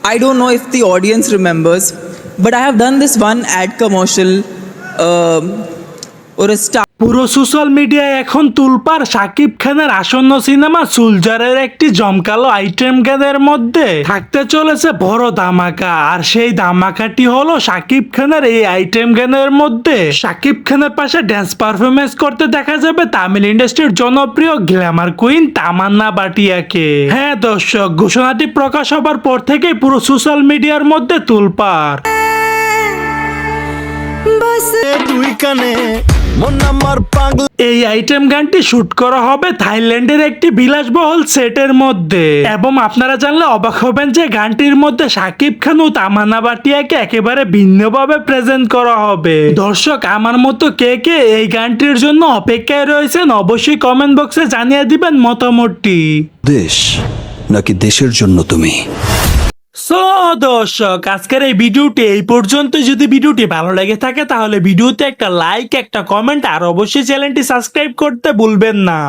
I don't know if the audience remembers, but I have done this one ad commercial or a star. পুরো social মিডিয়ায় এখন তুলপার শাকিব খানের আসন্ন cinema সুলজারের একটি জমকালো আইটেম গানের মধ্যে থাকতে চলেছে বড় ধামাকা। আর সেই ধামাকাটি হলো শাকিব খানের এই আইটেম গানের মধ্যে শাকিব খানের পাশে ড্যান্স পারফরমেন্স করতে দেখা যাবে তামিল ইন্ডাস্ট্রির জনপ্রিয় গ্ল্যামার কুইন তামান্না ভাটিয়াকে। হ্যাঁ দর্শক, ঘোষণাটি প্রকাশ হবার পর থেকেই পুরো সোশ্যাল মিডিয়ার মধ্যে তুলপার। এই আইটেম গানটি শুট করা হবে থাইল্যান্ডের একটি বিলাসবহুল সেটের মধ্যে, এবং আপনারা জানলে অবাক হবেন যে গানটির মধ্যে শাকিব খান ও তামান্না ভাটিয়াকে একেবারে ভিন্নভাবে প্রেজেন্ট করা হবে। দর্শক, আমার মতো কে কে এই গানটির জন্য অপেক্ষায় রয়েছেন অবশ্যই কমেন্ট বক্সে জানিয়ে দিবেন মতামতটি। দেশ নাকি দেশের জন্য তুমি? সো দর্শক, আজকের এই ভিডিওটি এই পর্যন্ত। যদি ভিডিওটি ভালো লেগে থাকে তাহলে ভিডিওতে একটা লাইক, একটা কমেন্ট আর অবশ্যই চ্যানেলটি সাবস্ক্রাইব করতে ভুলবেন না।